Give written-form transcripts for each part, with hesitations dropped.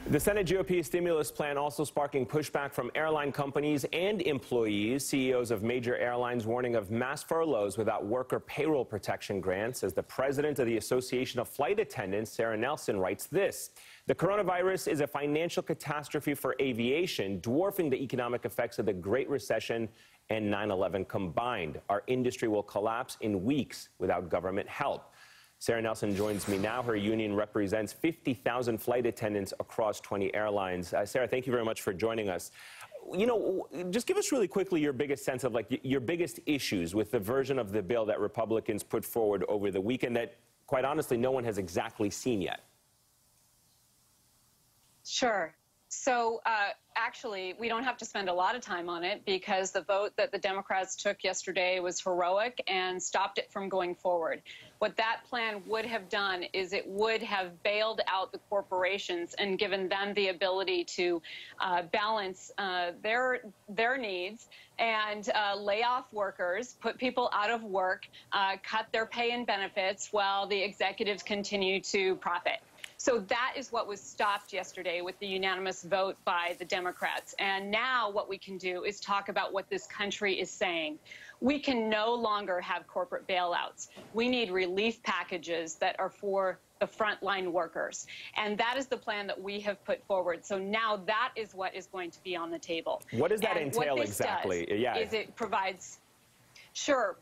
The Senate GOP stimulus plan also sparking pushback from airline companies and employees. CEOs of major airlines warning of mass furloughs without worker payroll protection grants. As the president of the Association of Flight Attendants, Sara Nelson, writes this: the coronavirus is a financial catastrophe for aviation, dwarfing the economic effects of the Great Recession and 9/11 combined. Our industry will collapse in weeks without government help. Sara Nelson joins me now. Her union represents 50,000 flight attendants across 20 airlines. Sara, thank you very much for joining us. You know, just give us really quickly your biggest sense of, your biggest issues with the version of the bill that Republicans put forward over the weekend that, quite honestly, no one has exactly seen yet. Sure. So actually, we don't have to spend a lot of time on it because the vote that the Democrats took yesterday was heroic and stopped it from going forward. What that plan would have done is it would have bailed out the corporations and given them the ability to balance their needs and lay off workers, put people out of work, cut their pay and benefits while the executives continue to profit. So that is what was stopped yesterday with the unanimous vote by the Democrats. And now what we can do is talk about what this country is saying. We can no longer have corporate bailouts. We need relief packages that are for the frontline workers. And that is the plan that we have put forward. So now that is what is going to be on the table. What does that entail exactly? Is it provides, sure.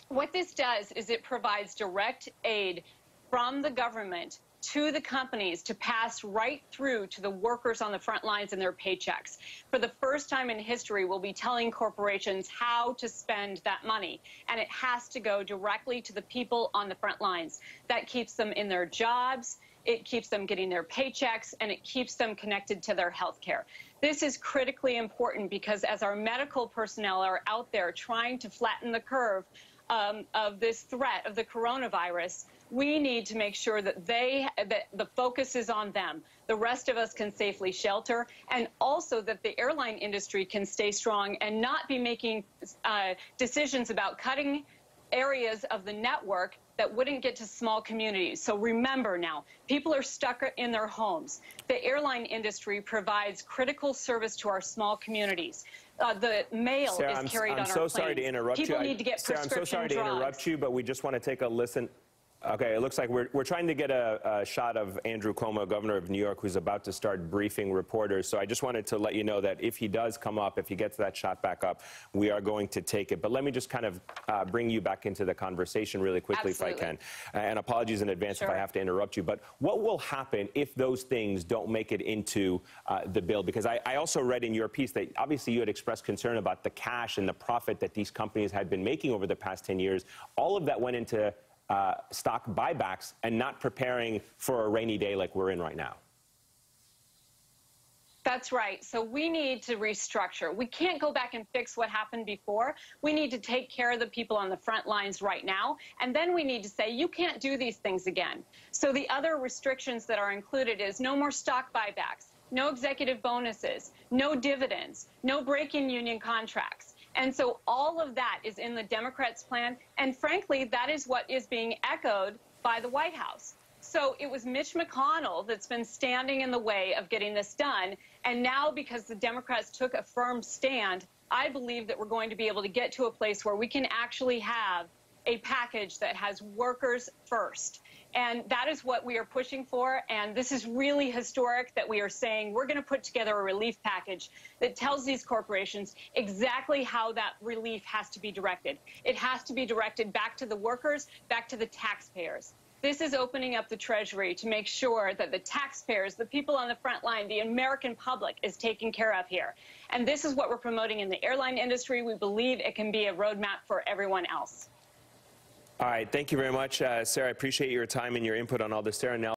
What this does is it provides direct aid from the government to the companies to pass right through to the workers on the front lines and their paychecks. For the first time in history, we'll be telling corporations how to spend that money, and it has to go directly to the people on the front lines. That keeps them in their jobs, it keeps them getting their paychecks, and it keeps them connected to their health care. This is critically important because as our medical personnel are out there trying to flatten the curve of this threat of the coronavirus, we need to make sure that the focus is on them. The rest of us can safely shelter, and also that the airline industry can stay strong and not be making decisions about cutting areas of the network that wouldn't get to small communities. So remember now, people are stuck in their homes. The airline industry provides critical service to our small communities. The mail Sara, is carried on our planes. I'm so sorry to interrupt you. People need to get prescription drugs. Sara, I'm so sorry to interrupt you, but we just want to take a listen. Okay, it looks like we're trying to get a shot of Andrew Cuomo, governor of New York, who's about to start briefing reporters. So I just wanted to let you know that if he does come up, if he gets that shot back up, we are going to take it. But let me just kind of bring you back into the conversation really quickly. Absolutely. If I can. And apologies in advance if I have to interrupt you. But what will happen if those things don't make it into the bill? Because I also read in your piece that obviously you had expressed concern about the cash and the profit that these companies had been making over the past 10 years. All of that went into stock buybacks and not preparing for a rainy day like we're in right now. That's right. So we need to restructure. We can't go back and fix what happened before. We need to take care of the people on the front lines right now. And then we need to say, you can't do these things again. So the other restrictions that are included is no more stock buybacks, no executive bonuses, no dividends, no break-in union contracts. And so all of that is in the Democrats' plan. And frankly, that is what is being echoed by the White House. So it was Mitch McConnell that's been standing in the way of getting this done. And now, because the Democrats took a firm stand, I believe that we're going to be able to get to a place where we can actually have a package that has workers first. And that is what we are pushing for. And this is really historic that we are saying we're going to put together a relief package that tells these corporations exactly how that relief has to be directed. It has to be directed back to the workers, back to the taxpayers. This is opening up the Treasury to make sure that the taxpayers, the people on the front line, the American public is taken care of here. And this is what we're promoting in the airline industry. We believe it can be a roadmap for everyone else. All right. Thank you very much, Sara. I appreciate your time and your input on all this. Sara Nelson.